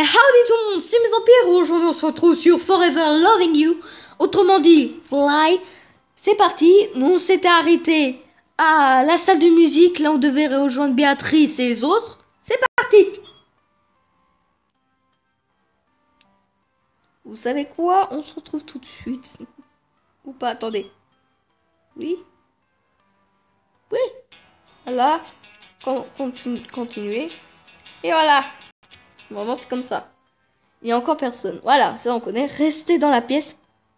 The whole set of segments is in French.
howdy tout le monde, c'est Mes Empires. Aujourd'hui on se retrouve sur Forever Loving You, autrement dit Fly. C'est parti, on s'était arrêté à la salle de musique, là on devait rejoindre Béatrice et les autres. C'est parti. Vous savez quoi, on se retrouve tout de suite. Ou pas, attendez. Oui. Oui. Voilà. Continuez. Et voilà. Vraiment, c'est comme ça. Il n'y a encore personne. Voilà, ça on connaît. Restez dans la pièce.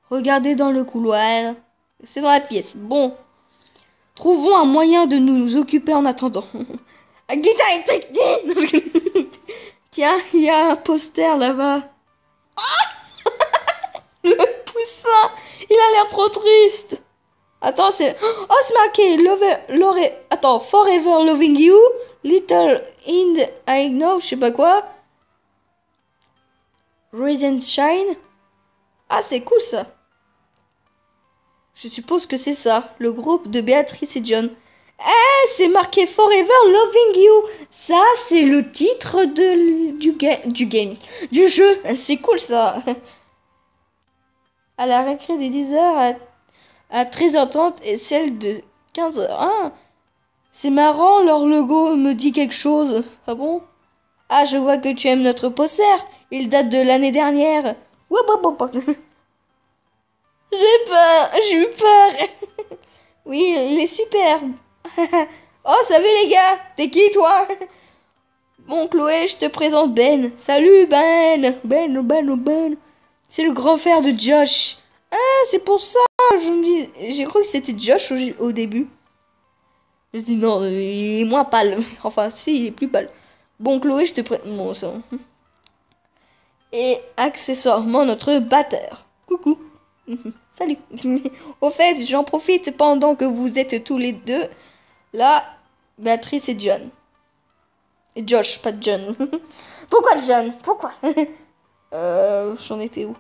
Regardez dans le couloir. Restez dans la pièce. Bon. Trouvons un moyen de nous occuper en attendant. Un guitare électrique. Tiens, il y a un poster là-bas. Le poussin. Il a l'air trop triste. Attends, c'est... Oh, c'est marqué. Attends, Forever Loving You. Little Ind I Know, je sais pas quoi. Rise and Shine. Ah, c'est cool ça. Je suppose que c'est ça, le groupe de Béatrice et John. Eh, c'est marqué Forever Loving You. Ça, c'est le titre du jeu. C'est cool ça. À la récré des 10h à 13h30 et celle de 15h. Ah, c'est marrant, leur logo me dit quelque chose. Ah bon? Ah, je vois que tu aimes notre poster. Il date de l'année dernière. J'ai eu peur. Oui, il est super. Oh, salut les gars, t'es qui toi? Bon, Chloé, je te présente Ben. Salut Ben. Ben. C'est le grand frère de Josh. Ah, c'est pour ça. J'ai cru que c'était Josh au début. Je dis non, il est moins pâle. Enfin, si, il est plus pâle. Bon, Chloé, je te présente... Bon, ça... Et accessoirement notre batteur. Coucou. Salut. Au fait, j'en profite pendant que vous êtes tous les deux là, Béatrice et John. Et Josh, pas John. Pourquoi John? Pourquoi? J'en étais où?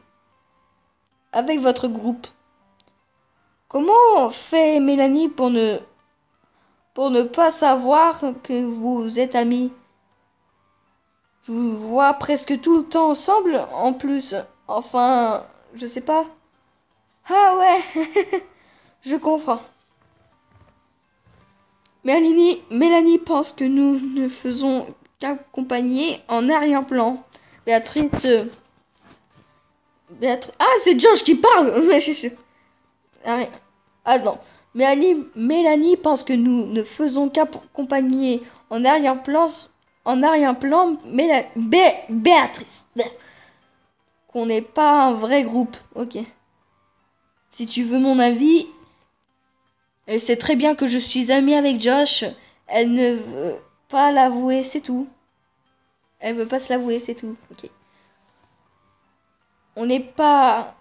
Avec votre groupe. Comment fait Mélanie pour ne pas savoir que vous êtes amis? Je vous vois presque tout le temps ensemble, en plus. Enfin, je sais pas. Ah ouais, je comprends. Mélanie pense que nous ne faisons qu'accompagner en arrière-plan. Béatrice... Ah, c'est George qui parle. Ah non. Mélanie pense que nous ne faisons qu'accompagner en arrière-plan... Béatrice. Qu'on n'est pas un vrai groupe. Ok. Si tu veux mon avis, elle sait très bien que je suis amie avec Josh. Elle ne veut pas l'avouer, c'est tout. Elle veut pas se l'avouer, c'est tout. Ok. On n'est pas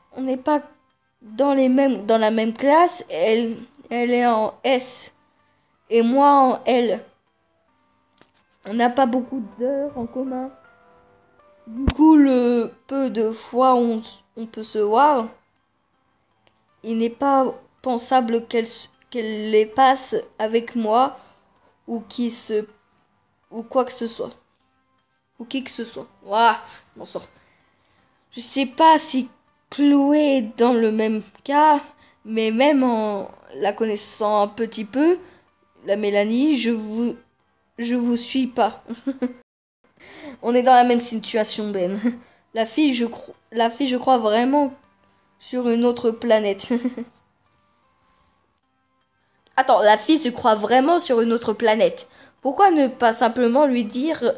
dans la même classe. Elle est en S et moi en L. On n'a pas beaucoup d'heures en commun. Du coup, le peu de fois on peut se voir, il n'est pas pensable qu'elle les passe avec moi ou quoi que ce soit. Ou qui que ce soit. Ouah, je m'en sors. Je sais pas si Chloé est dans le même cas, mais même en la connaissant un petit peu, la Mélanie, je vous suis pas. On est dans la même situation, Ben. La fille, je crois vraiment sur une autre planète. Attends, la fille se croit vraiment sur une autre planète. Pourquoi ne pas simplement lui dire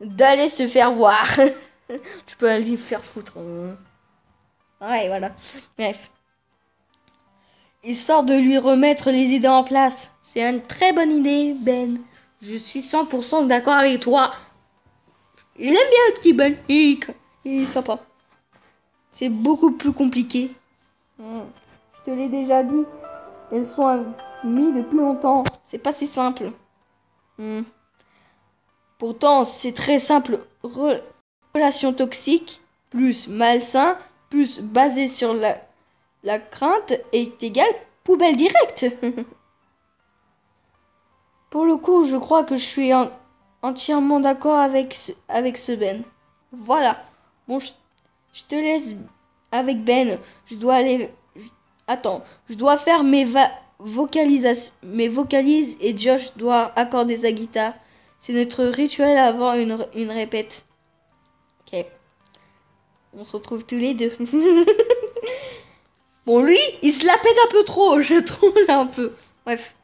d'aller se faire voir? Tu peux aller faire foutre. Ouais, voilà. Bref. Histoire de lui remettre les idées en place. C'est une très bonne idée, Ben. Je suis 100% d'accord avec toi. Il aime bien le petit Ben. Il est sympa. C'est beaucoup plus compliqué. Je te l'ai déjà dit. Elles sont amies depuis longtemps. C'est pas si simple. Pourtant, c'est très simple. Relation toxique, plus malsain, plus basé sur la crainte est égale poubelle directe. Pour le coup, je crois que je suis entièrement d'accord avec ce Ben. Voilà. Bon, je te laisse avec Ben. Je dois aller... Attends, je dois faire mes vocalises et Josh doit accorder sa guitare. C'est notre rituel avant une répète. Ok. On se retrouve tous les deux. Bon, lui, il se la pète un peu trop, je trouve, là, un peu. Bref.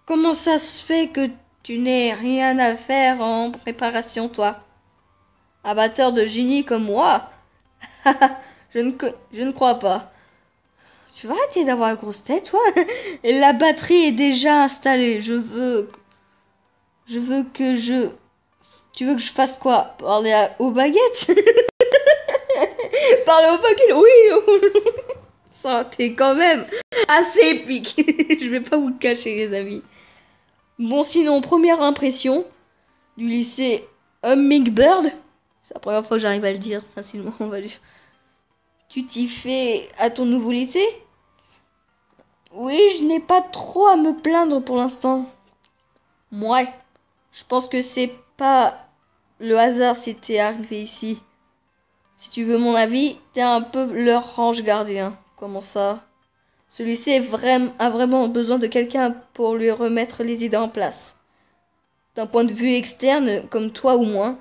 Comment ça se fait que tu n'aies rien à faire en préparation, toi? Abatteur de génie comme moi? Je ne crois pas. Tu vas arrêter d'avoir une grosse tête, toi? Et la batterie est déjà installée. Je veux que je... Tu veux que je fasse quoi? Parler aux baguettes? Parler aux baguettes? Oui! Ça, t'es quand même assez épique. Je vais pas vous le cacher, les amis. Bon, sinon, première impression du lycée Hummingbird. C'est la première fois que j'arrive à le dire facilement, on va dire. Tu t'y fais à ton nouveau lycée? Oui, je n'ai pas trop à me plaindre pour l'instant. Ouais, je pense que c'est pas le hasard si t'es arrivé ici. Si tu veux mon avis, t'es un peu leur ange gardien. Comment ça? Celui-ci a vraiment besoin de quelqu'un pour lui remettre les idées en place. D'un point de vue externe, comme toi ou moi,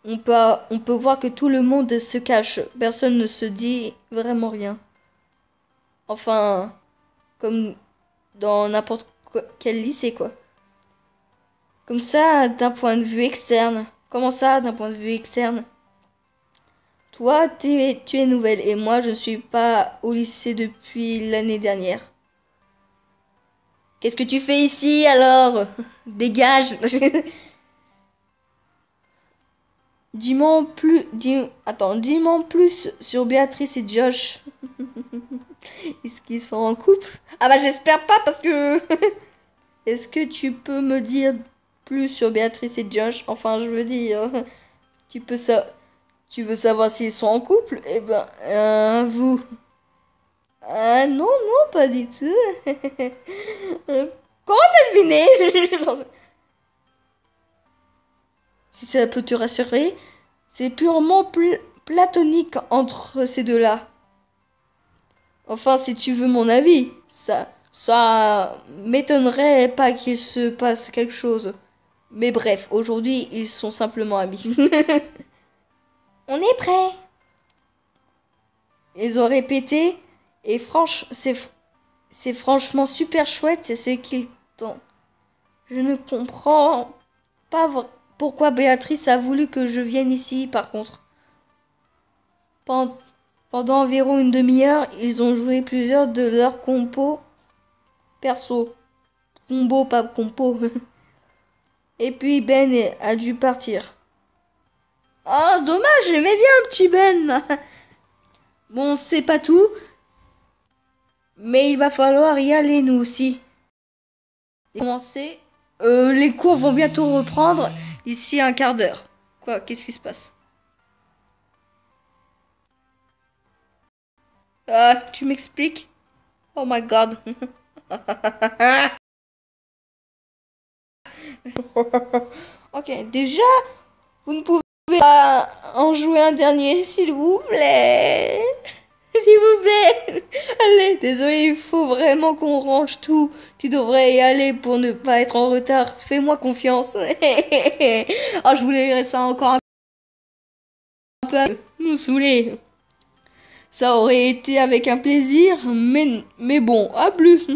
on peut voir que tout le monde se cache. Personne ne se dit vraiment rien. Enfin, comme dans n'importe quel lycée, quoi. Comme ça, d'un point de vue externe. Comment ça, d'un point de vue externe? Toi, tu es nouvelle et moi, je ne suis pas au lycée depuis l'année dernière. Qu'est-ce que tu fais ici alors? Dégage. Dis-moi plus sur Béatrice et Josh. Est-ce qu'ils sont en couple? Ah bah j'espère pas parce que... Est-ce que tu peux me dire plus sur Béatrice et Josh? Enfin, je veux dire... Tu peux ça... Tu veux savoir s'ils sont en couple? Eh ben, vous... Ah non, non, pas du tout. Comment t'as deviné? Si ça peut te rassurer, c'est purement platonique entre ces deux-là. Enfin, si tu veux mon avis, ça m'étonnerait pas qu'il se passe quelque chose. Mais bref, aujourd'hui, ils sont simplement amis. On est prêt. Ils ont répété et c'est franchement super chouette, c'est ce qu'ils t'ont. Je ne comprends pas pourquoi Béatrice a voulu que je vienne ici, par contre. Pendant environ une demi-heure, ils ont joué plusieurs de leurs compos perso. Combo, pas compo. Et puis Ben a dû partir. Ah, dommage, j'aimais bien un petit Ben. Bon, c'est pas tout. Mais il va falloir y aller, nous aussi. Commencer. Les cours vont bientôt reprendre d'ici un quart d'heure. Quoi? Qu'est-ce qui se passe? Ah, tu m'expliques? Oh my god. Ok, déjà, vous ne pouvez pas en jouer un dernier, s'il vous plaît. S'il vous plaît. Allez, désolé, il faut vraiment qu'on range tout. Tu devrais y aller pour ne pas être en retard. Fais-moi confiance. Ah, je voulais ça encore un peu nous saouler. Ça aurait été avec un plaisir, mais bon, à plus.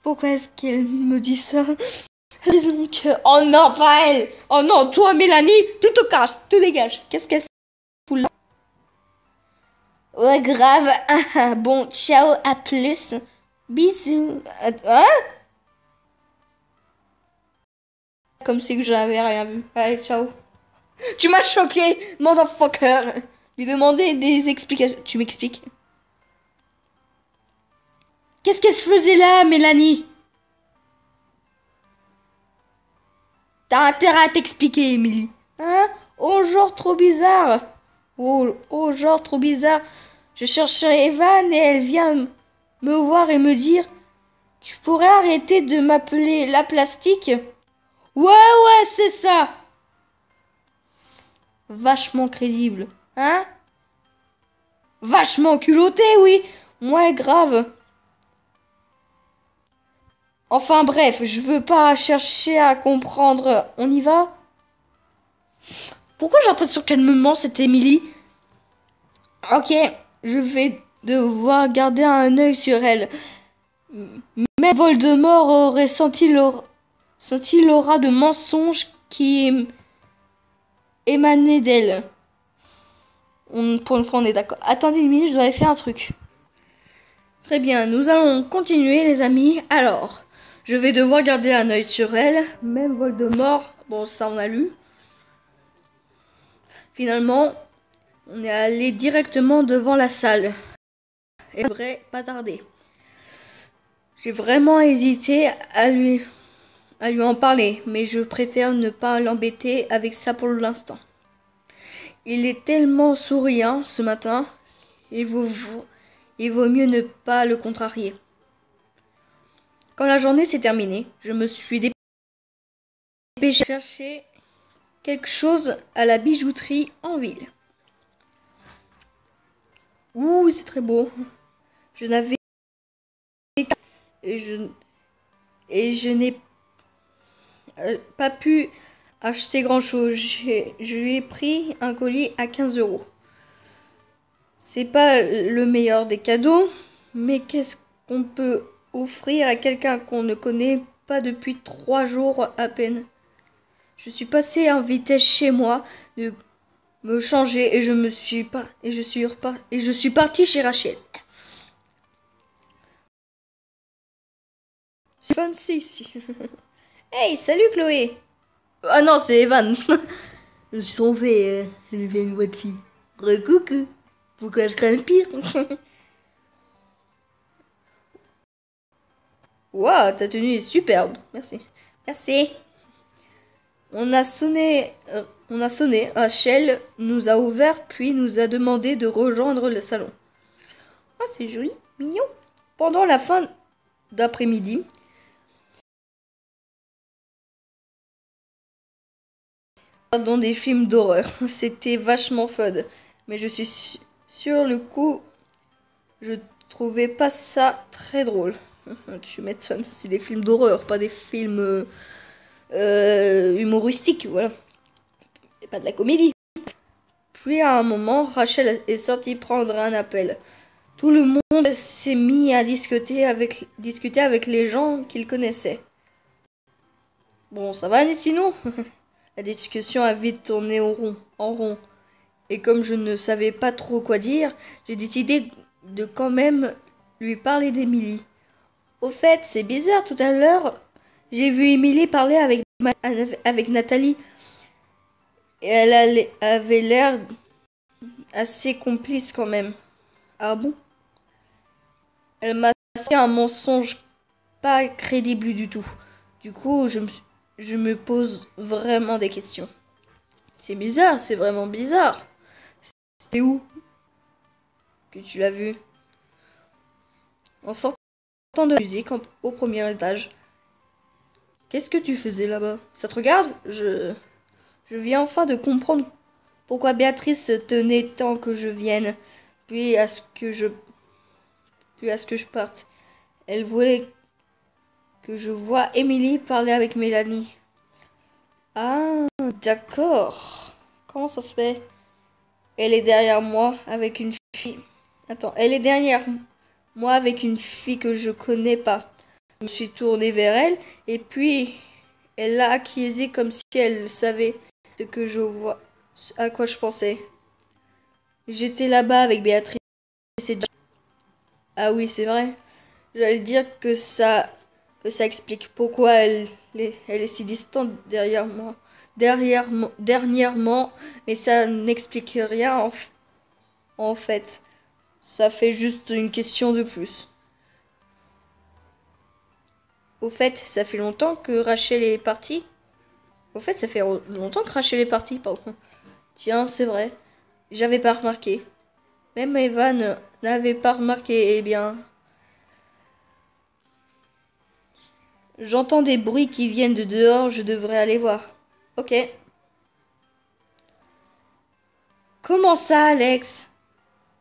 Pourquoi est-ce qu'elle me dit ça? Raison que... Oh non, pas elle. Oh non, toi, Mélanie, tu te casses, tu dégages. Qu'est-ce qu'elle fout là? Ouais, grave. Bon, ciao, à plus. Bisous. Hein? Comme si que j'avais rien vu. Allez, ciao. Tu m'as choqué, motherfucker. Lui demander des explications. Tu m'expliques? Qu'est-ce qu'elle se faisait là, Mélanie? T'as intérêt à t'expliquer, Emily. Hein? Oh, genre trop bizarre. Oh, genre trop bizarre. Je cherchais Evan et elle vient me voir et me dire: Tu pourrais arrêter de m'appeler la plastique? Ouais, c'est ça. vachement crédible. Hein? Vachement culotté, oui. Ouais, grave. Enfin bref, je veux pas chercher à comprendre. On y va? Pourquoi j'ai l'impression qu'elle me ment, cette Emily? Ok, je vais devoir garder un œil sur elle. Mais Voldemort aurait senti l'aura de mensonge qui émanait d'elle. Pour une fois, on est d'accord. Attendez une minute, je dois aller faire un truc. Très bien, nous allons continuer, les amis. Alors, je vais devoir garder un œil sur elle. Même Voldemort, bon, ça on a lu. Finalement, on est allé directement devant la salle. Et vrai, pas tarder. J'ai vraiment hésité à lui en parler, mais je préfère ne pas l'embêter avec ça pour l'instant. Il est tellement souriant ce matin, il vaut mieux ne pas le contrarier. Quand la journée s'est terminée, je me suis dépêchée à chercher quelque chose à la bijouterie en ville. Ouh, c'est très beau. Je n'avais et je n'ai pas pu acheter grand-chose. Je lui ai pris un colis à 15 €. C'est pas le meilleur des cadeaux, mais qu'est-ce qu'on peut offrir à quelqu'un qu'on ne connaît pas depuis 3 jours à peine? Je suis passée en vitesse chez moi, de me changer et je suis partie chez Rachel. C'est fancy ici. Hey, salut Chloé. Ah non, c'est Evan. Je suis trompée, je lui fais une voix de fille. Recoucou. Pourquoi je crains le pire? Waouh, ta tenue est superbe. Merci. Merci. On a sonné. Rachel nous a ouvert puis nous a demandé de rejoindre le salon. Oh, c'est joli, mignon. Pendant la fin d'après-midi, dans des films d'horreur. C'était vachement fun. Mais je suis sur le coup, je trouvais pas ça très drôle. Tu m'étonnes, c'est des films d'horreur, pas des films humoristiques, voilà. Et pas de la comédie. Puis à un moment, Rachel est sortie prendre un appel. Tout le monde s'est mis à discuter avec les gens qu'il connaissait. Bon, ça va, sinon? La discussion a vite tourné en rond. Et comme je ne savais pas trop quoi dire, j'ai décidé de quand même lui parler d'Emily. Au fait, c'est bizarre, tout à l'heure, j'ai vu Emily parler avec Nathalie. Et avait l'air assez complice quand même. Ah bon? Elle m'a fait un mensonge pas crédible du tout. Du coup, je me pose vraiment des questions. C'est bizarre, c'est vraiment bizarre. C'était où que tu l'as vu? En sortant de la musique au premier étage. Qu'est-ce que tu faisais là-bas? Ça te regarde? Je viens enfin de comprendre pourquoi Béatrice tenait tant que je vienne, puis à ce que je parte. Elle voulait que je voie Émilie parler avec Mélanie. Ah, d'accord. Comment ça se fait? Elle est derrière moi avec une fille. Attends, elle est derrière moi avec une fille que je connais pas. Je me suis tournée vers elle et puis elle a acquiescé comme si elle savait ce que je vois, à quoi je pensais. J'étais là-bas avec Béatrice. Ah oui, c'est vrai. J'allais dire que ça explique pourquoi elle est si distante dernièrement, mais ça n'explique rien en fait. Ça fait juste une question de plus. Au fait, ça fait longtemps que Rachel est partie. Au fait, ça fait longtemps que Rachel est partie, pardon. Tiens, c'est vrai. J'avais pas remarqué. Même Evan n'avait pas remarqué. Eh bien, j'entends des bruits qui viennent de dehors, je devrais aller voir. Ok. Comment ça, Alex?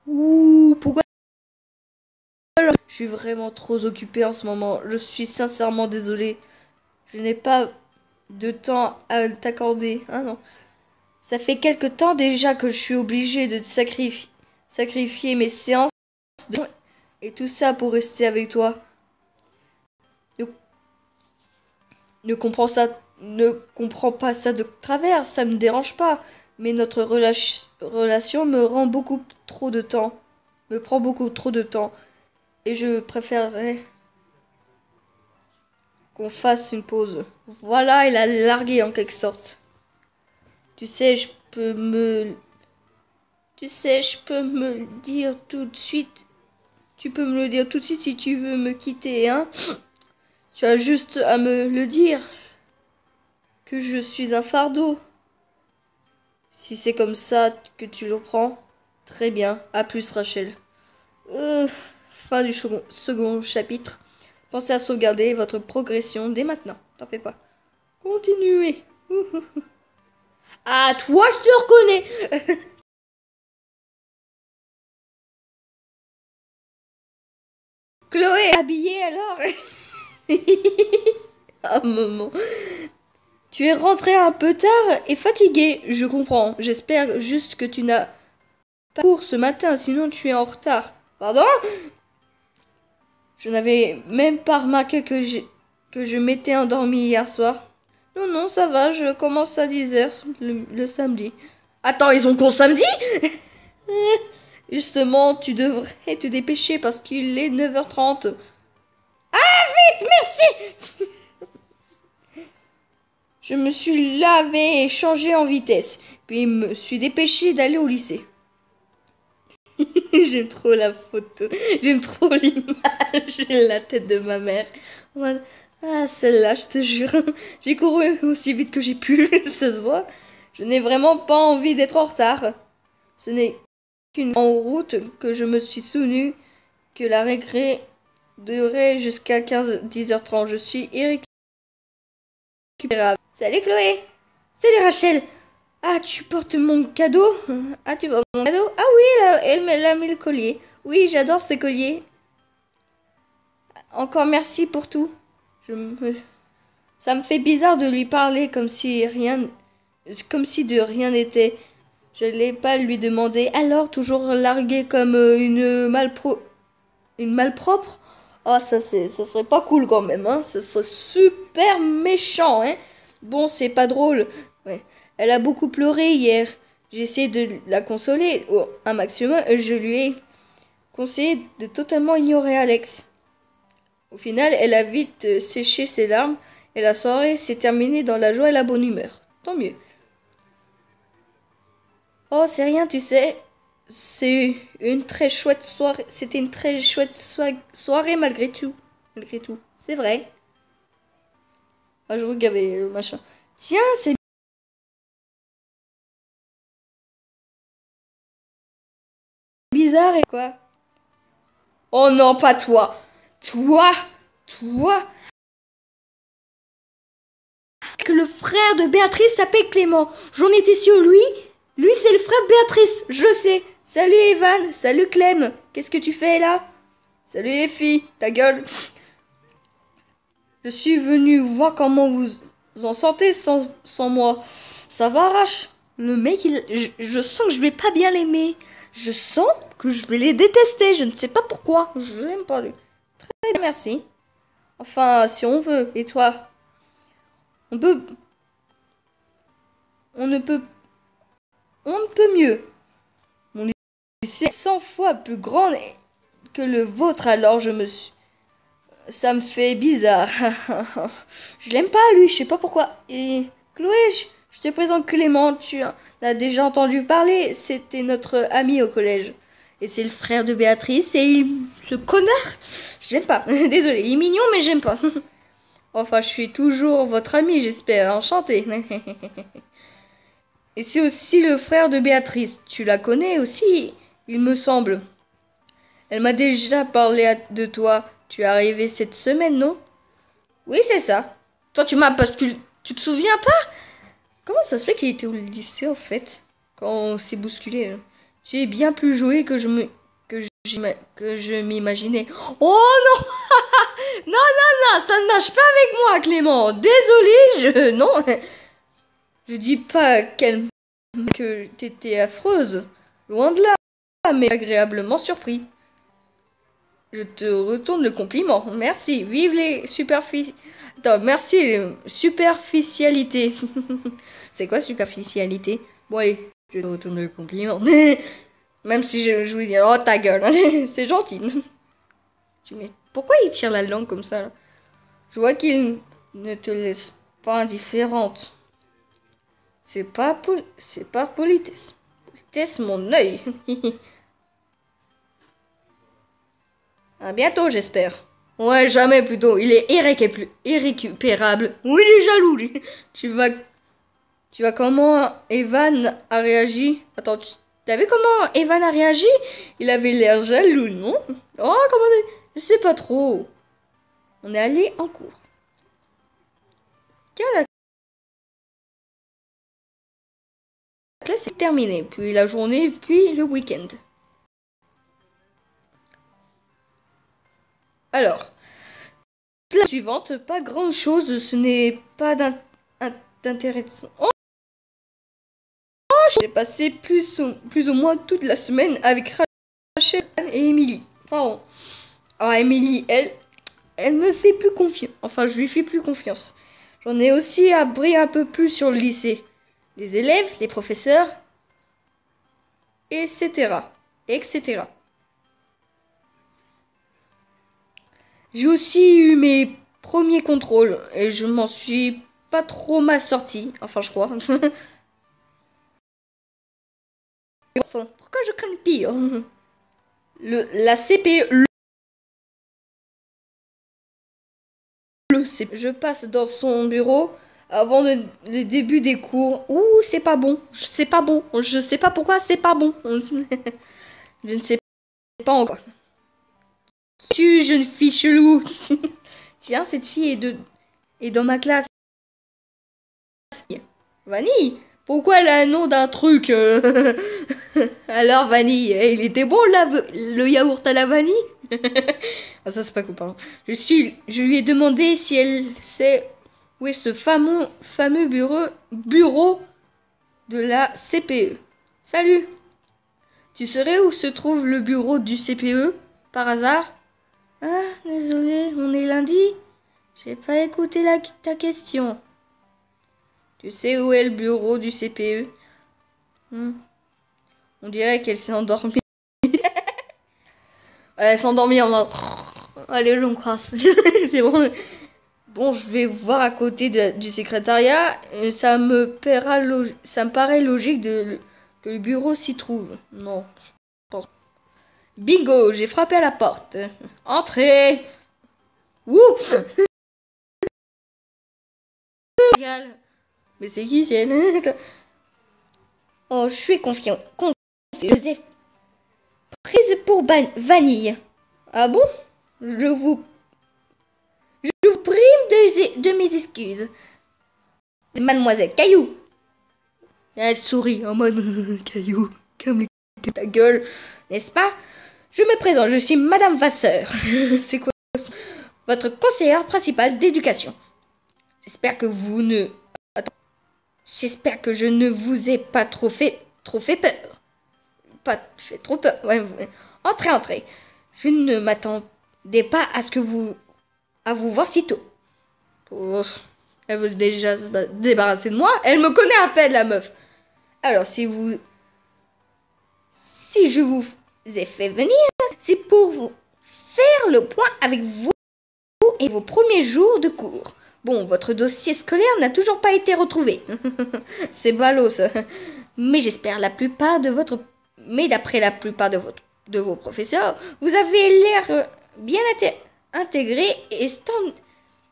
Ouh, pourquoi? Je suis vraiment trop occupée en ce moment. Je suis sincèrement désolée. Je n'ai pas de temps à t'accorder. Ah non. Ça fait quelque temps déjà que je suis obligée de sacrifier mes séances et tout ça pour rester avec toi. Ne, ne comprends pas ça de travers, ça me dérange pas. Mais notre relation me prend beaucoup trop de temps. Et je préférerais qu'on fasse une pause. Voilà, il a largué en quelque sorte. Tu sais, je peux me le dire tout de suite. Tu peux me le dire tout de suite si tu veux me quitter, hein. Tu as juste à me le dire. Que je suis un fardeau. Si c'est comme ça que tu le prends, très bien. À plus, Rachel. Fin du second chapitre. Pensez à sauvegarder votre progression dès maintenant. T'en fais pas. Continuez. Ah, toi, je te reconnais. Chloé, habillée alors? Ah, maman. Tu es rentrée un peu tard et fatiguée, je comprends. J'espère juste que tu n'as pas cours ce matin, sinon tu es en retard. Pardon? Je n'avais même pas remarqué que je m'étais endormie hier soir. Non, non, ça va, je commence à 10h le samedi. Attends, ils ont cours samedi? Justement, tu devrais te dépêcher parce qu'il est 9h30. Ah, vite, merci! Je me suis lavé et changé en vitesse, puis me suis dépêché d'aller au lycée. J'aime trop la photo, j'aime trop l'image, la tête de ma mère. Ah, celle-là, je te jure, j'ai couru aussi vite que j'ai pu, ça se voit. Je n'ai vraiment pas envie d'être en retard. Ce n'est qu'une fois en route que je me suis souvenu que la récré durait jusqu'à 10h30. Je suis irrécupérable. Salut Chloé! Salut Rachel! Ah, tu portes mon cadeau? Ah, tu portes mon cadeau? Ah oui, elle m'a mis le collier. Oui, j'adore ce collier. Encore merci pour tout. Ça me fait bizarre de lui parler comme si de rien n'était. Je l'ai pas lui demander. Alors, toujours largué comme une malpropre? Oh, ça serait pas cool quand même, hein. Ça serait super méchant, hein. Bon, c'est pas drôle. Ouais. Elle a beaucoup pleuré hier. J'ai essayé de la consoler un maximum. Je lui ai conseillé de totalement ignorer Alex. Au final, elle a vite séché ses larmes et la soirée s'est terminée dans la joie et la bonne humeur. Tant mieux. Oh, c'est rien, tu sais. C'était une très chouette soirée malgré tout. Malgré tout. C'est vrai. Ah, je regardais le machin. Tiens, c'est bizarre et quoi? Oh non, pas toi. Toi. Que le frère de Béatrice s'appelle Clément. J'en étais sûre, lui. Lui, c'est le frère de Béatrice, je le sais. Salut Evan, salut Clem. Qu'est-ce que tu fais là? Salut les filles, ta gueule. Je suis venu voir comment vous en sortez sans moi. Ça va, Rach? Le mec, je sens que je vais pas bien l'aimer. Je sens que je vais les détester. Je ne sais pas pourquoi. Je l'aime pas lui. Très bien, merci. Enfin, si on veut. Et toi? On ne peut mieux. Mon lycée est 100 fois plus grand que le vôtre, alors ça me fait bizarre. Je l'aime pas, lui, je sais pas pourquoi. Et Chloé, je te présente Clément, tu en as déjà entendu parler. C'était notre ami au collège. Et c'est le frère de Béatrice, et ce connard, je l'aime pas. Désolé, il est mignon, mais j'aime pas. Enfin, je suis toujours votre ami, j'espère. Enchanté. Et c'est aussi le frère de Béatrice. Tu la connais aussi, il me semble. Elle m'a déjà parlé de toi. Tu es arrivé cette semaine, non? Oui, c'est ça. Toi, tu te souviens pas? Comment ça se fait qu'il était au lycée, en fait? quand on s'est bousculé. Là. Tu es bien plus joué que je m'imaginais. Oh non! Non, non, non, ça ne marche pas avec moi, Clément. Désolé, non. Je dis pas que t'étais affreuse. Loin de là, mais agréablement surpris. Je te retourne le compliment. Merci. Vive les superficies. Attends, merci les superficialités. C'est quoi superficialité? Bon allez, je te retourne le compliment. Même si je lui dis oh ta gueule, c'est gentil. Pourquoi il tire la langue comme ça là? Je vois qu'il ne te laisse pas indifférente. C'est pas politesse. Politesse mon œil. À bientôt, j'espère. Ouais, jamais plutôt. Il est irrécupérable. Oui, il est jaloux, lui. Tu vois comment Evan a réagi? Attends, t'as vu comment Evan a réagi? Il avait l'air jaloux, non? Oh, je sais pas trop. On est allé en cours. La classe est terminée, puis la journée, puis le week-end. Alors, la suivante, pas grand chose, ce n'est pas d'intéressant. Oh, j'ai passé plus ou moins toute la semaine avec Rachel et Emily. Pardon. Alors, Emily, elle me fait plus confiance. Enfin, je lui fais plus confiance. J'en ai aussi appris un peu plus sur le lycée. Les élèves, les professeurs, etc. etc. J'ai aussi eu mes premiers contrôles et je m'en suis pas trop mal sorti. Enfin, je crois. Pourquoi je crains le pire? La CPE. Je passe dans son bureau avant le début des cours. Ouh, c'est pas bon. C'est pas bon. Je sais pas pourquoi c'est pas bon. Je ne sais pas encore. Tu, jeune fille chelou. Tiens, cette fille est dans ma classe. Vanille, pourquoi elle a un nom d'un truc Alors, Vanille, il était bon le yaourt à la vanille? Ah, ça, c'est pas cool, pardon. Je lui ai demandé si elle sait où est ce fameux bureau de la CPE. Salut. Tu saurais où se trouve le bureau du CPE, par hasard? Ah, désolé, on est lundi. J'ai pas écouté ta question. Tu sais où est le bureau du CPE? On dirait qu'elle s'est endormie. Elle s'est endormie en mode... Allez, j'en crasse. C'est bon. Bon, je vais voir à côté du secrétariat. Ça me paraît logique que le bureau s'y trouve. Non, je pense. Bingo, j'ai frappé à la porte. Entrez. Wouh. Mais c'est qui, c'est elle? Oh, je suis confiant. Joseph. Prise pour vanille. Ah bon? Je vous prime de mes excuses. Mademoiselle Caillou. Elle sourit en mode Caillou, comme ta gueule, n'est-ce pas? Je me présente, je suis Madame Vasseur. C'est quoi? Votre conseillère principale d'éducation. J'espère que J'espère que je ne vous ai pas trop fait peur. Pas fait trop peur. Ouais. Entrez. Je ne m'attendais pas à vous voir si tôt. Oh, elle veut déjà se débarrasser de moi. Elle me connaît à peine, la meuf. Alors, si je vous ai fait venir, c'est pour vous faire le point avec vous et vos premiers jours de cours. Bon, votre dossier scolaire n'a toujours pas été retrouvé. C'est ballot, ça. Mais d'après la plupart de vos professeurs, vous avez l'air bien intégrée et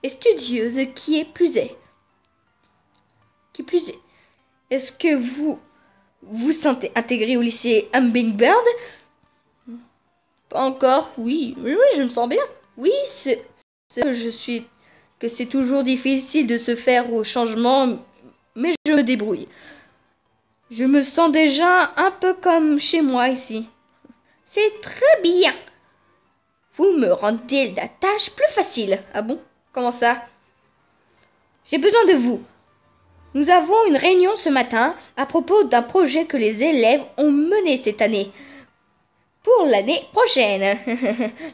studieuse qui plus est. Est-ce que vous vous sentez intégré au lycée Hummingbird? Pas encore, oui, je me sens bien. Oui, que c'est toujours difficile de se faire au changement, mais je me débrouille. Je me sens déjà un peu comme chez moi ici. C'est très bien. Vous me rendez la tâche plus facile. Ah bon? Comment ça? J'ai besoin de vous. Nous avons une réunion ce matin à propos d'un projet que les élèves ont mené cette année. Pour l'année prochaine.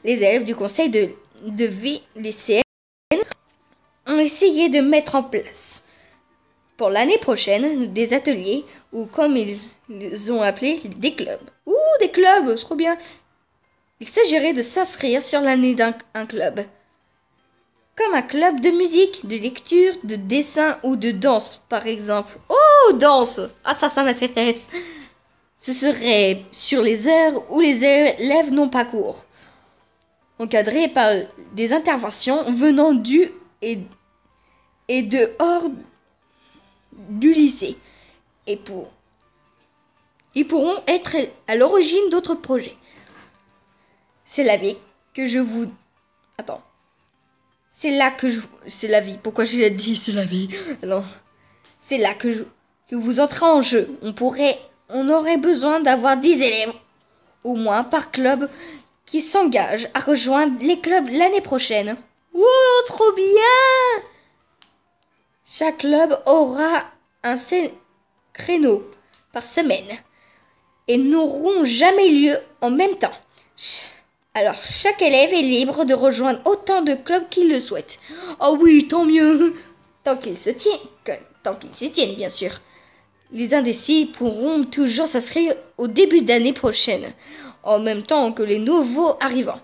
Les élèves du conseil de vie lycéenne ont essayé de mettre en place pour l'année prochaine des ateliers ou comme ils ont appelé des clubs. Ouh, des clubs, c'est trop bien. Il s'agirait de s'inscrire sur l'année d'un club. Comme un club de musique, de lecture, de dessin ou de danse, par exemple. Oh, danse! Ah, ça m'intéresse. Ce serait sur les heures où les élèves n'ont pas cours. Encadré par des interventions venant du et dehors du lycée. Ils pourront être à l'origine d'autres projets. C'est la vie que je vous... Attends. C'est là que je... C'est la vie. Pourquoi j'ai dit c'est la vie? Alors, c'est là que vous entrez en jeu. On aurait besoin d'avoir 10 élèves, au moins par club, qui s'engagent à rejoindre les clubs l'année prochaine. Oh, trop bien! Chaque club aura un créneau par semaine et n'auront jamais lieu en même temps. Alors, chaque élève est libre de rejoindre autant de clubs qu'il le souhaite. Oh oui, tant mieux. Tant qu'ils s'y tiennent, bien sûr. Les indécis pourront toujours s'inscrire au début d'année prochaine, en même temps que les nouveaux arrivants.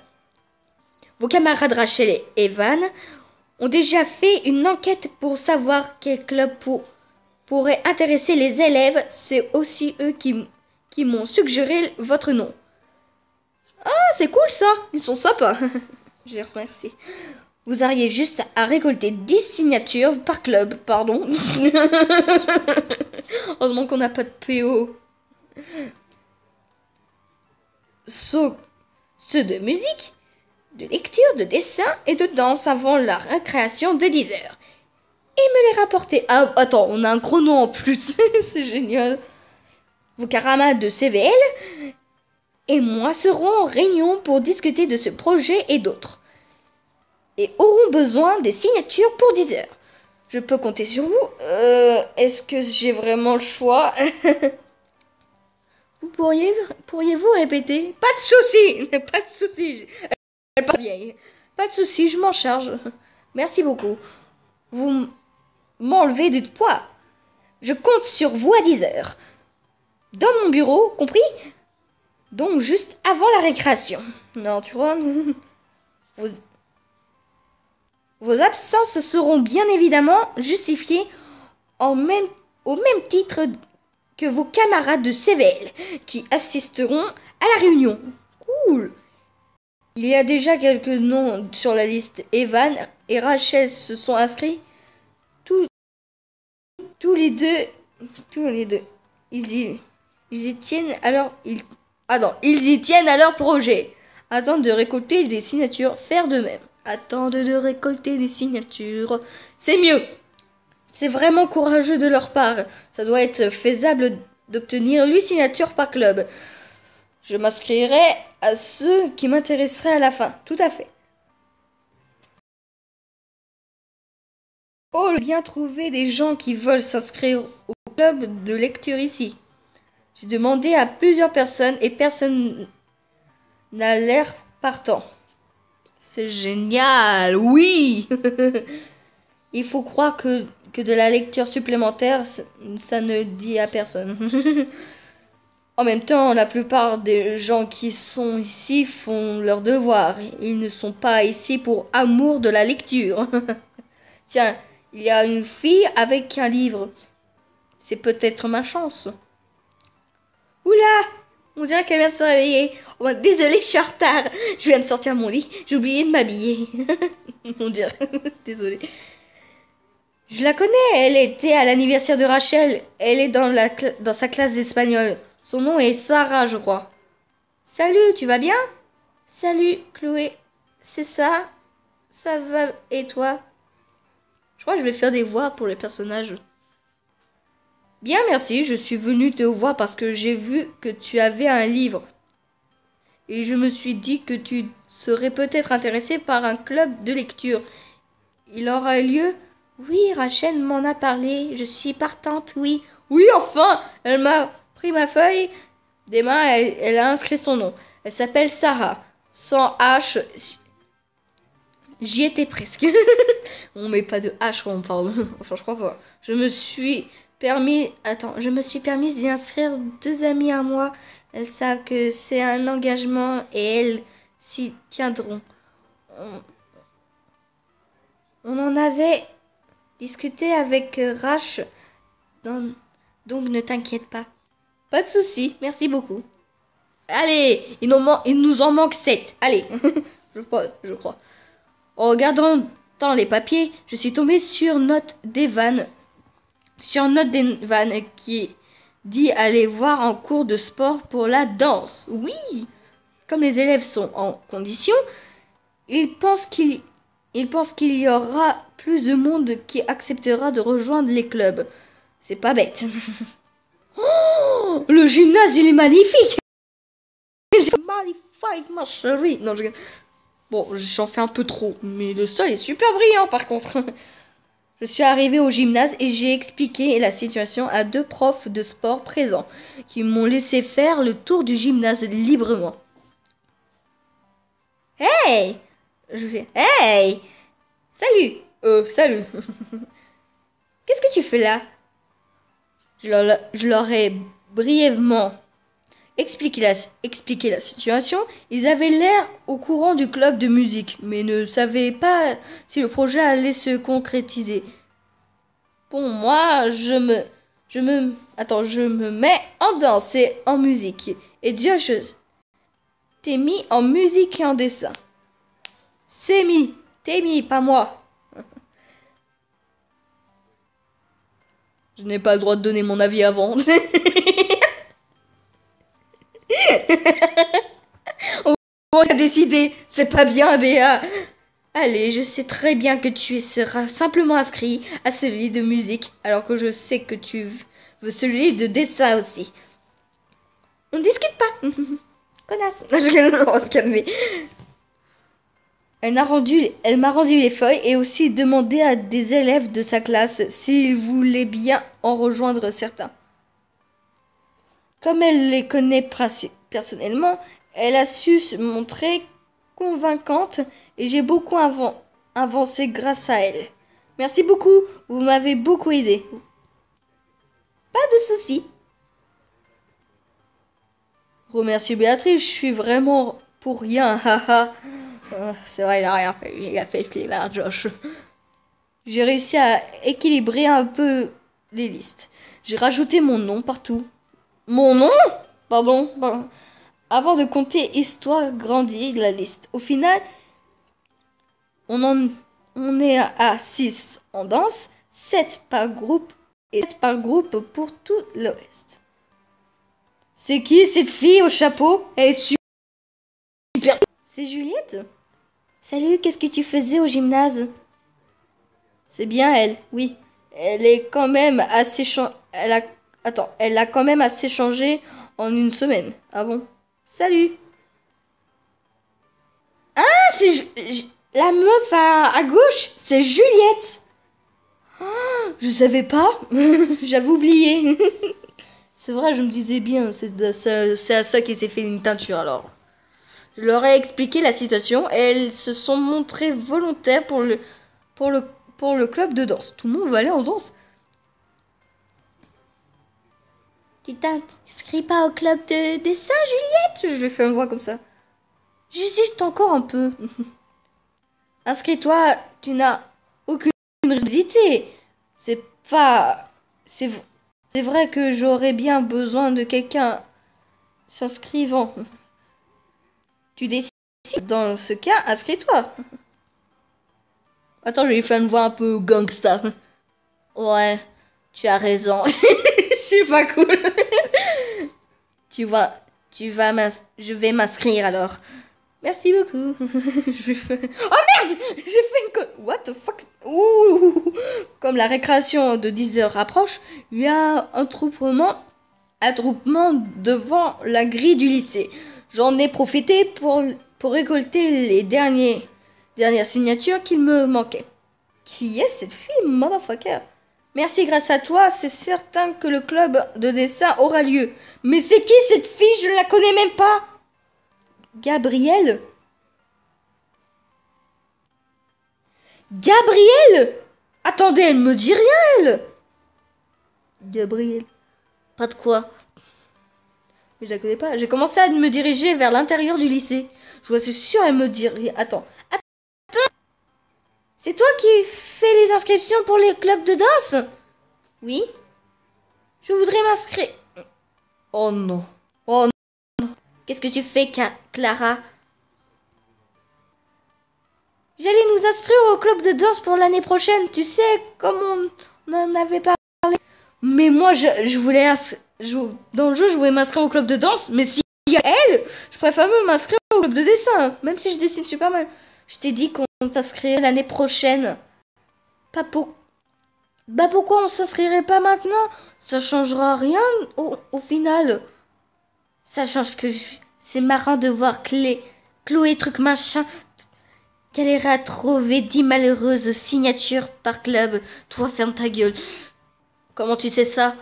Vos camarades Rachel et Evan ont déjà fait une enquête pour savoir quel club pourrait intéresser les élèves. C'est aussi eux qui m'ont suggéré votre nom. Ah, c'est cool ça. Ils sont sympas. Je les remercie. Vous auriez juste à récolter 10 signatures par club, pardon. Heureusement qu'on n'a pas de PO. Ceux de musique, de lecture, de dessin et de danse avant la récréation de 10 heures. Et me les rapporter. Ah, attends, on a un chrono en plus. C'est génial. Vos camarades de CVL et moi serons en réunion pour discuter de ce projet et d'autres. Et auront besoin des signatures pour 10 heures. Je peux compter sur vous. Est-ce que j'ai vraiment le choix? Pourriez-vous répéter? Pas de souci. Pas de souci. Elle est pas vieille. Pas de souci, je m'en charge. Merci beaucoup. Vous m'enlevez du poids. Je compte sur vous à 10 heures. Dans mon bureau, compris? Donc juste avant la récréation. Non, tu vois, vos absences seront bien évidemment justifiées au même titre que vos camarades de CVL qui assisteront à la réunion. Cool. Il y a déjà quelques noms sur la liste. Evan et Rachel se sont inscrits. Tous les deux. Ils y tiennent alors ils y tiennent à leur projet. Attendent de récolter des signatures, faire de même. Attendent de récolter des signatures. C'est mieux. C'est vraiment courageux de leur part. Ça doit être faisable d'obtenir 8 signatures par club. Je m'inscrirai à ceux qui m'intéresseraient à la fin. Tout à fait. Oh, bien trouver des gens qui veulent s'inscrire au club de lecture ici. J'ai demandé à plusieurs personnes et personne n'a l'air partant. C'est génial, oui. Il faut croire que de la lecture supplémentaire, ça ne dit à personne. En même temps, la plupart des gens qui sont ici font leur devoir. Ils ne sont pas ici pour amour de la lecture. Tiens, il y a une fille avec un livre. C'est peut-être ma chance. Oula! On dirait qu'elle vient de se réveiller. Oh, désolée, je suis en retard. Je viens de sortir mon lit. J'ai oublié de m'habiller. On dirait. Désolée. Je la connais. Elle était à l'anniversaire de Rachel. Elle est dans sa classe d'espagnol. Son nom est Sarah, je crois. Salut, tu vas bien? Salut, Chloé. C'est ça? Ça va et toi? Je crois que je vais faire des voix pour les personnages. Bien, merci. Je suis venu te voir parce que j'ai vu que tu avais un livre. Et je me suis dit que tu serais peut-être intéressé par un club de lecture. Il aura lieu? Oui, Rachel m'en a parlé. Je suis partante, oui. Oui, enfin! Elle m'a pris ma feuille des mains, elle a inscrit son nom. Elle s'appelle Sarah. Sans H. J'y étais presque. On met pas de H quand on parle. Enfin, je crois pas. Je me suis permise d'y inscrire 2 amis à moi. Elles savent que c'est un engagement et elles s'y tiendront. On, on en avait discuté avec Rach, donc ne t'inquiète pas. Pas de souci, merci beaucoup. Allez, il nous en manque 7. Allez, je crois. En regardant dans les papiers, je suis tombée sur Note d'Evan qui dit aller voir un cours de sport pour la danse. Oui, comme les élèves sont en condition, ils pensent qu'il y aura plus de monde qui acceptera de rejoindre les clubs. C'est pas bête. Oh, le gymnase, il est magnifique. C'est magnifique, ma chérie. Non, bon, j'en fais un peu trop, mais le sol est super brillant par contre. Je suis arrivée au gymnase et j'ai expliqué la situation à 2 profs de sport présents qui m'ont laissé faire le tour du gymnase librement. Hey! Je fais hey! Salut! Salut! Qu'est-ce que tu fais là? Je leur ai brièvement expliqué la situation. Ils avaient l'air au courant du club de musique, mais ne savaient pas si le projet allait se concrétiser. Bon, moi, je me mets en danse et en musique. Et Josh, t'es mis en musique et en dessin. T'es mis, pas moi. Je n'ai pas le droit de donner mon avis avant. On a décidé, c'est pas bien, Béa. Allez, je sais très bien que tu seras simplement inscrit à celui de musique, alors que je sais que tu veux celui de dessin aussi. On ne discute pas. Connasse. On va se calmer. Elle m'a rendu les feuilles et aussi demandé à des élèves de sa classe s'ils voulaient bien en rejoindre certains. Comme elle les connaît personnellement, elle a su se montrer convaincante et j'ai beaucoup avancé grâce à elle. Merci beaucoup, vous m'avez beaucoup aidé. Pas de souci. Remercie Béatrice, je suis vraiment pour rien, haha. C'est vrai, il a rien fait, il a fait le flemmard, Josh. J'ai réussi à équilibrer un peu les listes. J'ai rajouté mon nom partout. Mon nom? Pardon. Avant de compter histoire grandie de la liste. Au final, on est à 6 en danse, 7 par groupe et 7 par groupe pour tout le reste. C'est qui cette fille au chapeau? Elle est super. C'est Juliette? Salut, qu'est-ce que tu faisais au gymnase? C'est bien elle, oui. Elle est quand même assez elle a quand même assez changé en une semaine. Ah bon? Salut. Ah, c'est la meuf à gauche, c'est Juliette. Oh, je savais pas. J'avais oublié. C'est vrai, je me disais bien, c'est à ça qu'il s'est fait une teinture alors. Je leur ai expliqué la situation et elles se sont montrées volontaires pour le club de danse. Tout le monde va aller en danse. Tu t'inscris pas au club de dessin, Juliette? Je lui fais une voix comme ça. J'hésite encore un peu. Inscris-toi, tu n'as aucune raison d'hésiter. C'est vrai que j'aurais bien besoin de quelqu'un s'inscrivant. Tu décides. Dans ce cas, inscris-toi. Attends, je vais faire une voix un peu gangsta. Ouais, tu as raison. Je suis pas cool. Je vais m'inscrire alors. Merci beaucoup. Oh merde! J'ai fait une what the fuck? Ouh. Comme la récréation de 10 heures approche, il y a un attroupement devant la grille du lycée. J'en ai profité pour récolter les dernières signatures qu'il me manquaient. Qui est cette fille, motherfucker? Merci, grâce à toi, c'est certain que le club de dessin aura lieu. Mais c'est qui cette fille? Je ne la connais même pas. Gabrielle? Gabrielle? Attendez, elle me dit rien, elle. Gabrielle. Pas de quoi. Mais je la connais pas. J'ai commencé à me diriger vers l'intérieur du lycée. Je vois, c'est sûr, elle me dit rien. Attends. C'est toi qui fais les inscriptions pour les clubs de danse? Oui. Je voudrais m'inscrire. Oh non. Oh non. Qu'est-ce que tu fais, Clara? J'allais nous inscrire au club de danse pour l'année prochaine. Tu sais, comme on en avait parlé. Mais moi, je voulais dans le jeu, je voulais m'inscrire au club de danse. Mais si il y a elle, je préfère même m'inscrire au club de dessin. Même si je dessine super mal. Je t'ai dit qu'on s'inscrirait l'année prochaine. Pas pour... Bah pourquoi on s'inscrirait pas maintenant? Ça changera rien au final. Ça change que c'est marrant de voir Chloé truc machin qu'elle ira trouver 10 malheureuses signatures par club. Toi, ferme ta gueule. Comment tu sais ça?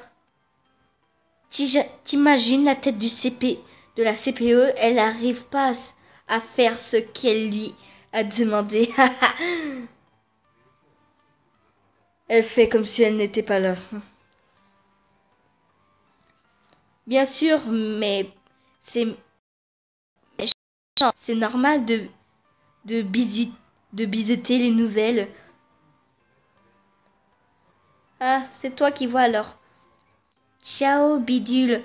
T'imagines la tête de la CPE, elle arrive pas à faire ce qu'elle lui a demandé. Elle fait comme si elle n'était pas là. Bien sûr, mais c'est normal de bizuter les nouvelles. Ah, c'est toi qui vois alors. Ciao, bidule.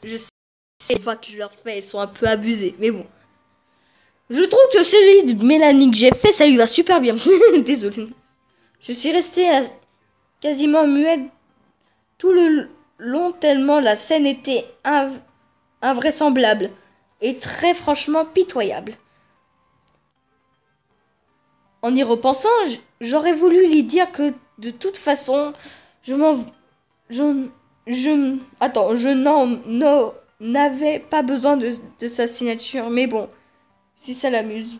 Je sais, les fois que je leur fais, elles sont un peu abusées, mais bon. Je trouve que celui de Mélanie que j'ai fait, ça lui va super bien. Désolée. Je suis restée quasiment muette tout le long tellement la scène était invraisemblable et très franchement pitoyable. En y repensant, j'aurais voulu lui dire que de toute façon, je n'avais pas besoin de sa signature, mais bon, si ça l'amuse.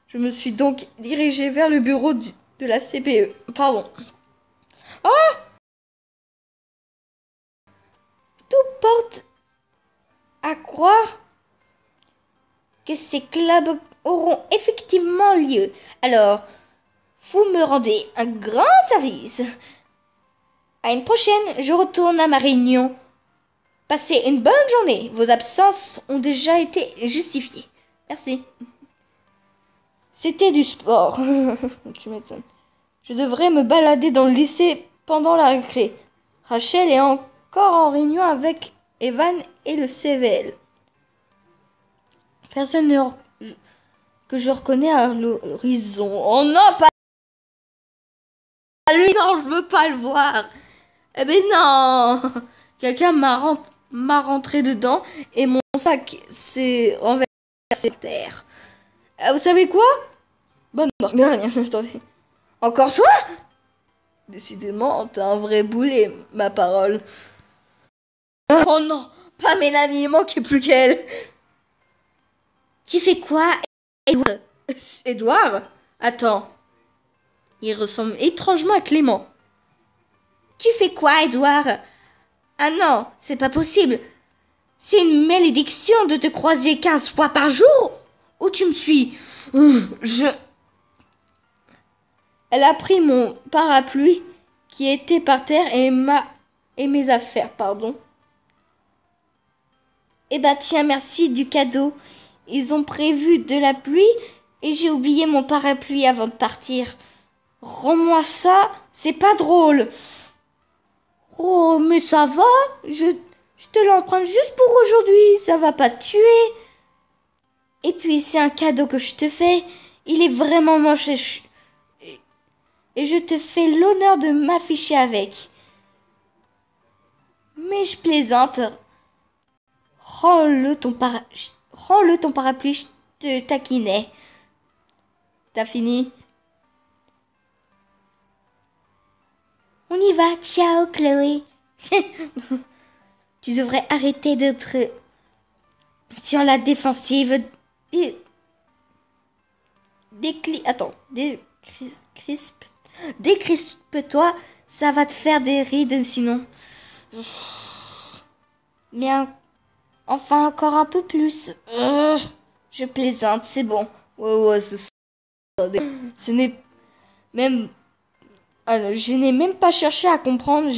Je me suis donc dirigée vers le bureau de la CPE. Pardon. Oh! Tout porte à croire que ces clubs auront effectivement lieu. Alors, vous me rendez un grand service. À une prochaine, je retourne à ma réunion. Passez une bonne journée. Vos absences ont déjà été justifiées. Merci. C'était du sport. Tu m'étonnes. Je devrais me balader dans le lycée pendant la récré. Rachel est encore en réunion avec Evan et le CVL. Personne que je reconnais à l'horizon. Oh non, pas lui, non, je veux pas le voir. Eh ben non. Quelqu'un m'a rentré dedans et mon sac s'est renversé par terre. Vous savez quoi? Bon, non, mais rien, attendez. Encore toi? Décidément, t'es un vrai boulet, ma parole. Oh non, pas Mélanie, il manquait plus qu'elle. Tu fais quoi, Edouard? Edouard? Attends. Il ressemble étrangement à Clément. Tu fais quoi, Edouard? Ah non, c'est pas possible. C'est une malédiction de te croiser 15 fois par jour. Où tu me suis? Elle a pris mon parapluie qui était par terre et mes affaires, pardon. Eh ben tiens, merci du cadeau. Ils ont prévu de la pluie et j'ai oublié mon parapluie avant de partir. Rends-moi ça, c'est pas drôle. Oh, mais ça va, je te l'emprunte juste pour aujourd'hui, ça va pas te tuer. Et puis c'est un cadeau que je te fais, il est vraiment moche et je te fais l'honneur de m'afficher avec. Mais je plaisante. Rends-le ton parapluie, je te taquinais. T'as fini? On y va, ciao Chloé. Tu devrais arrêter d'être sur la défensive. Décrispe-toi, ça va te faire des rides sinon. Mais enfin encore un peu plus. Je plaisante, c'est bon. Ouais, ce n'est même... Alors, je n'ai même pas cherché à comprendre.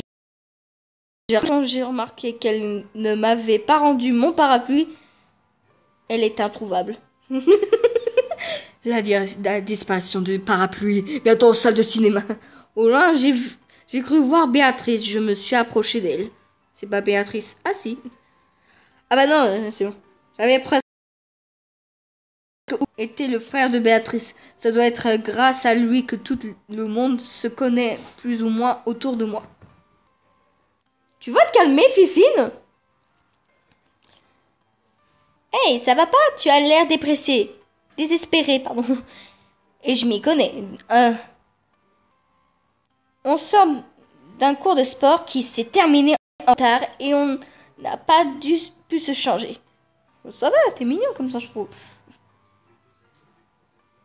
Quand j'ai remarqué qu'elle ne m'avait pas rendu mon parapluie, elle est introuvable. La disparition du parapluie, bientôt en salle de cinéma. Au loin, j'ai cru voir Béatrice, je me suis approché d'elle. C'est pas Béatrice. Ah si. Ah bah non, c'est bon. J'avais presque été le frère de Béatrice. Ça doit être grâce à lui que tout le monde se connaît plus ou moins autour de moi. Tu vas te calmer, Fifine? Hey, ça va pas? Tu as l'air désespéré, pardon. Et je m'y connais. On sort d'un cours de sport qui s'est terminé en retard et on n'a pas pu se changer. Ça va, t'es mignon comme ça, je trouve.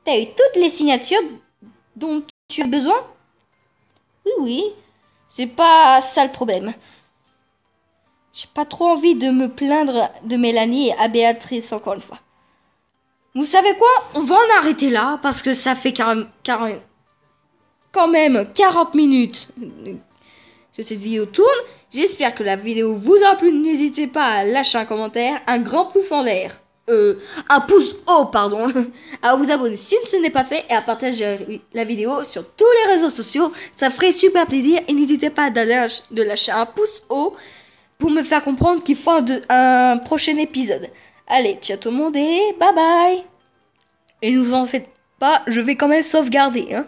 T'as eu toutes les signatures dont tu as besoin? Oui, c'est pas ça le problème. J'ai pas trop envie de me plaindre de Mélanie et à Béatrice encore une fois. Vous savez quoi? On va en arrêter là parce que ça fait quand même 40 minutes que cette vidéo tourne. J'espère que la vidéo vous a plu. N'hésitez pas à lâcher un commentaire, un grand pouce en l'air. Un pouce haut, pardon. À vous abonner si ce n'est pas fait et à partager la vidéo sur tous les réseaux sociaux. Ça ferait super plaisir. Et n'hésitez pas de lâcher un pouce haut pour me faire comprendre qu'il faut un prochain épisode. Allez, ciao tout le monde et bye bye. Et ne vous en faites pas, je vais quand même sauvegarder, hein.